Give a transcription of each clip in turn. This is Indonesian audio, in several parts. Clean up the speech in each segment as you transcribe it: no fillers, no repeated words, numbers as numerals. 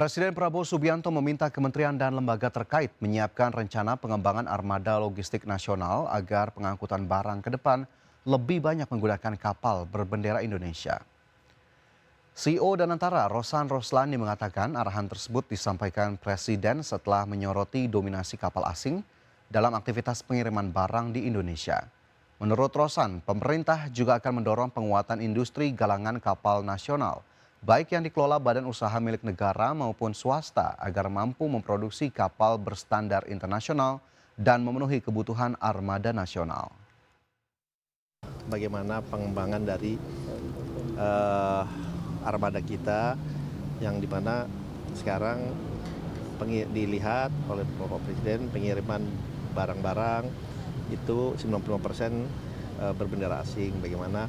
Presiden Prabowo Subianto meminta kementerian dan lembaga terkait menyiapkan rencana pengembangan armada logistik nasional agar pengangkutan barang ke depan lebih banyak menggunakan kapal berbendera Indonesia. CEO Danantara Rosan Roslani mengatakan arahan tersebut disampaikan Presiden setelah menyoroti dominasi kapal asing dalam aktivitas pengiriman barang di Indonesia. Menurut Rosan, pemerintah juga akan mendorong penguatan industri galangan kapal nasional, baik yang dikelola badan usaha milik negara maupun swasta agar mampu memproduksi kapal berstandar internasional dan memenuhi kebutuhan armada nasional. Bagaimana pengembangan dari armada kita yang dimana sekarang dilihat oleh Bapak Presiden pengiriman barang-barang itu 95% berbendera asing. Bagaimana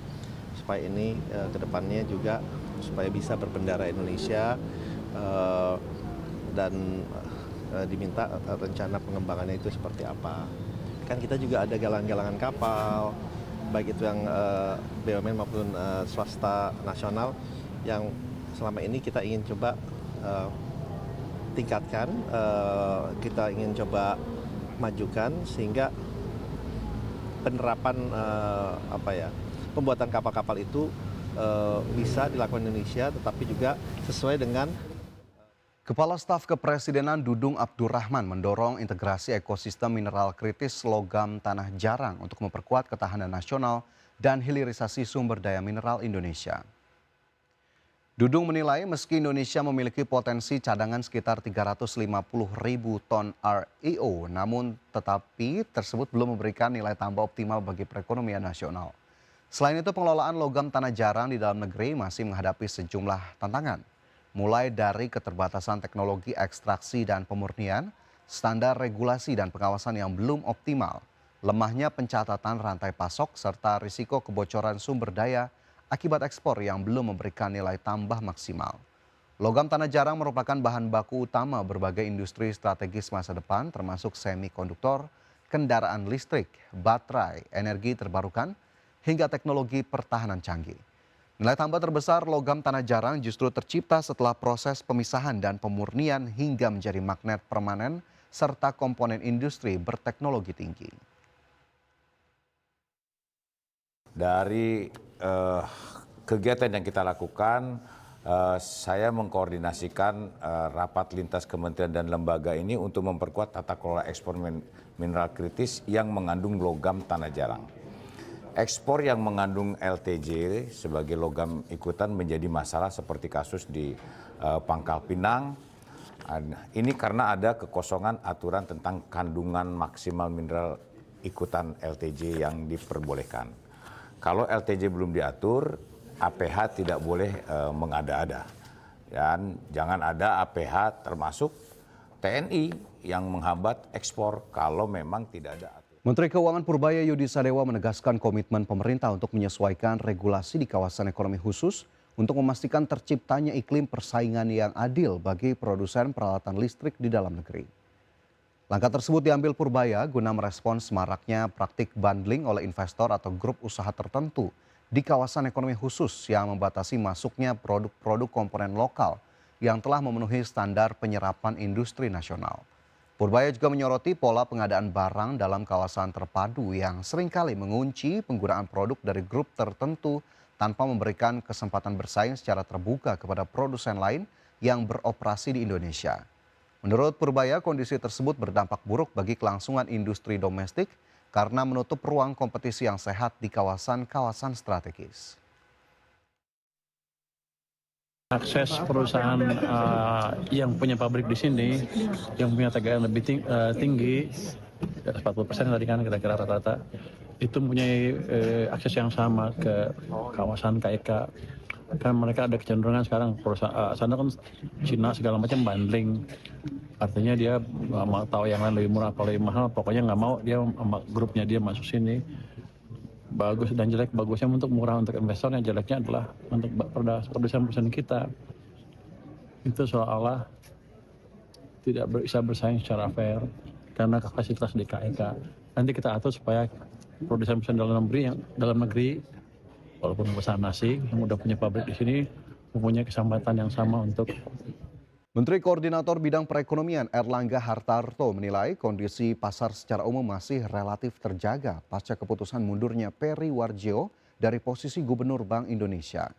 supaya ini kedepannya juga supaya bisa berbendera Indonesia dan diminta rencana pengembangannya itu seperti apa. Kan kita juga ada galangan-galangan kapal, baik itu yang BUMN maupun swasta nasional yang selama ini kita ingin coba tingkatkan, kita ingin coba majukan sehingga penerapan pembuatan kapal-kapal itu bisa dilakukan Indonesia tetapi juga sesuai dengan Kepala Staf Kepresidenan Dudung Abdurrahman mendorong integrasi ekosistem mineral kritis logam tanah jarang untuk memperkuat ketahanan nasional dan hilirisasi sumber daya mineral Indonesia. Dudung menilai meski Indonesia memiliki potensi cadangan sekitar 350.000 ton REO, namun tetapi tersebut belum memberikan nilai tambah optimal bagi perekonomian nasional. Selain itu, pengelolaan logam tanah jarang di dalam negeri masih menghadapi sejumlah tantangan, mulai dari keterbatasan teknologi ekstraksi dan pemurnian, standar regulasi dan pengawasan yang belum optimal, lemahnya pencatatan rantai pasok, serta risiko kebocoran sumber daya akibat ekspor yang belum memberikan nilai tambah maksimal. Logam tanah jarang merupakan bahan baku utama berbagai industri strategis masa depan termasuk semikonduktor, kendaraan listrik, baterai, energi terbarukan, hingga teknologi pertahanan canggih. Nilai tambah terbesar logam tanah jarang justru tercipta setelah proses pemisahan dan pemurnian hingga menjadi magnet permanen serta komponen industri berteknologi tinggi. Dari kegiatan yang kita lakukan, saya mengkoordinasikan rapat lintas kementerian dan lembaga ini untuk memperkuat tata kelola ekspor mineral kritis yang mengandung logam tanah jarang. Ekspor yang mengandung LTJ sebagai logam ikutan menjadi masalah seperti kasus di Pangkal Pinang. Ini karena ada kekosongan aturan tentang kandungan maksimal mineral ikutan LTJ yang diperbolehkan. Kalau LTJ belum diatur, APH tidak boleh mengada-ada. Dan jangan ada APH termasuk TNI yang menghambat ekspor kalau memang tidak ada aturan. Menteri Keuangan Purbaya Yudi Sadewa menegaskan komitmen pemerintah untuk menyesuaikan regulasi di kawasan ekonomi khusus untuk memastikan terciptanya iklim persaingan yang adil bagi produsen peralatan listrik di dalam negeri. Langkah tersebut diambil Purbaya guna merespons maraknya praktik bundling oleh investor atau grup usaha tertentu di kawasan ekonomi khusus yang membatasi masuknya produk-produk komponen lokal yang telah memenuhi standar penyerapan industri nasional. Purbaya juga menyoroti pola pengadaan barang dalam kawasan terpadu yang seringkali mengunci penggunaan produk dari grup tertentu tanpa memberikan kesempatan bersaing secara terbuka kepada produsen lain yang beroperasi di Indonesia. Menurut Purbaya, kondisi tersebut berdampak buruk bagi kelangsungan industri domestik karena menutup ruang kompetisi yang sehat di kawasan-kawasan strategis. Akses perusahaan yang punya pabrik di sini, yang punya TGN lebih tinggi, 40% tadi kan kira-kira rata-rata, itu mempunyai akses yang sama ke kawasan KEK. Kan mereka ada kecenderungan sekarang perusahaan sana kan Cina segala macam bundling, artinya dia nggak mau tahu yang lain lebih murah atau lebih mahal, pokoknya nggak mau dia sama grupnya dia masuk sini. Bagus dan jelek, bagusnya untuk murah untuk investor, yang jeleknya adalah untuk produsen kita. Itu seolah-olah tidak bisa bersaing secara fair karena kapasitas di KEK. Nanti kita atur supaya produsen dalam negeri walaupun perusahaan asing yang udah punya pabrik di sini mempunyai kesempatan yang sama untuk Menteri Koordinator Bidang Perekonomian Erlangga Hartarto menilai kondisi pasar secara umum masih relatif terjaga pasca keputusan mundurnya Peri Warjio dari posisi Gubernur Bank Indonesia.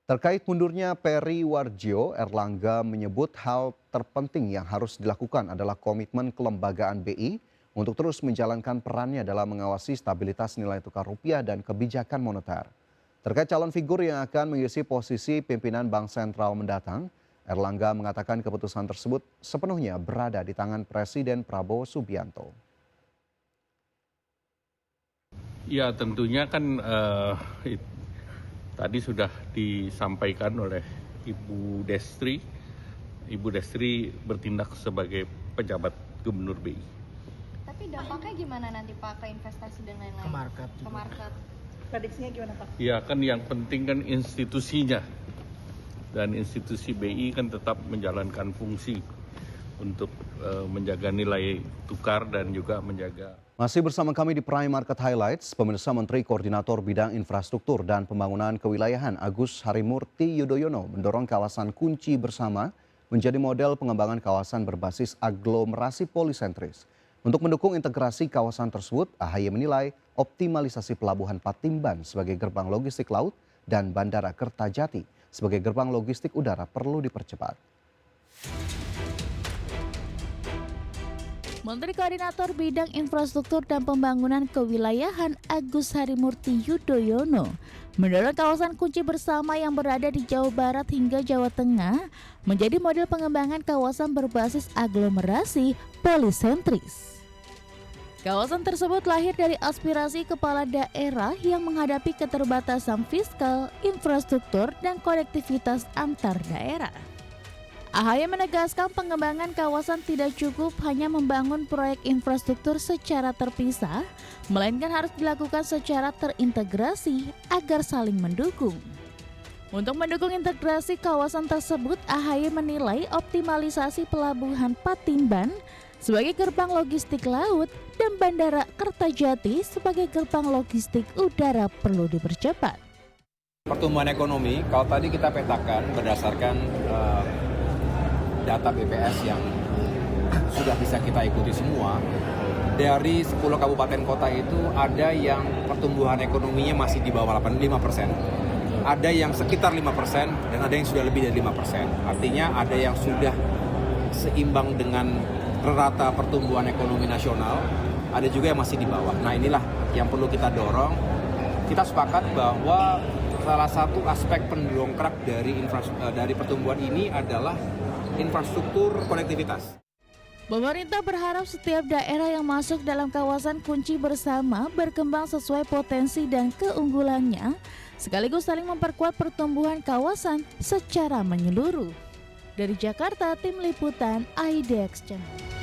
Terkait mundurnya Peri Warjio, Erlangga menyebut hal terpenting yang harus dilakukan adalah komitmen kelembagaan BI untuk terus menjalankan perannya dalam mengawasi stabilitas nilai tukar rupiah dan kebijakan moneter. Terkait calon figur yang akan mengisi posisi pimpinan Bank Sentral mendatang, Erlangga mengatakan keputusan tersebut sepenuhnya berada di tangan Presiden Prabowo Subianto. Ya tentunya kan tadi sudah disampaikan oleh Ibu Destri. Ibu Destri bertindak sebagai pejabat Gubernur BI. Tapi dampaknya gimana nanti Pak ke investasi dan lain-lain? Ke market. Prediksinya gimana Pak? Ya kan yang penting kan institusinya. Dan institusi BI kan tetap menjalankan fungsi untuk menjaga nilai tukar dan juga menjaga. Masih bersama kami di Prime Market Highlights, pemirsa Menteri Koordinator Bidang Infrastruktur dan Pembangunan Kewilayahan Agus Harimurti Yudhoyono mendorong kawasan kunci bersama menjadi model pengembangan kawasan berbasis aglomerasi polisentris. Untuk mendukung integrasi kawasan tersebut, AHY menilai optimalisasi Pelabuhan Patimban sebagai gerbang logistik laut dan Bandara Kertajati sebagai gerbang logistik udara perlu dipercepat. Menteri Koordinator Bidang Infrastruktur dan Pembangunan Kewilayahan Agus Harimurti Yudhoyono mendorong kawasan kunci bersama yang berada di Jawa Barat hingga Jawa Tengah menjadi model pengembangan kawasan berbasis aglomerasi polisentris. Kawasan tersebut lahir dari aspirasi kepala daerah yang menghadapi keterbatasan fiskal, infrastruktur, dan konektivitas antar daerah. AHY menegaskan pengembangan kawasan tidak cukup hanya membangun proyek infrastruktur secara terpisah, melainkan harus dilakukan secara terintegrasi agar saling mendukung. Untuk mendukung integrasi kawasan tersebut, AHY menilai optimalisasi Pelabuhan Patimban sebagai gerbang logistik laut dan Bandara Kertajati sebagai gerbang logistik udara perlu dipercepat. Pertumbuhan ekonomi, kalau tadi kita petakan berdasarkan data BPS yang sudah bisa kita ikuti semua, dari 10 kabupaten kota itu ada yang pertumbuhan ekonominya masih di bawah 5%, ada yang sekitar 5%, dan ada yang sudah lebih dari 5%. Artinya ada yang sudah seimbang dengan rata pertumbuhan ekonomi nasional, ada juga yang masih di bawah. Nah inilah yang perlu kita dorong. Kita sepakat bahwa salah satu aspek pendongkrak dari pertumbuhan ini adalah infrastruktur konektivitas. Pemerintah berharap setiap daerah yang masuk dalam kawasan kunci bersama berkembang sesuai potensi dan keunggulannya, sekaligus saling memperkuat pertumbuhan kawasan secara menyeluruh. Dari Jakarta, Tim Liputan IDX Channel.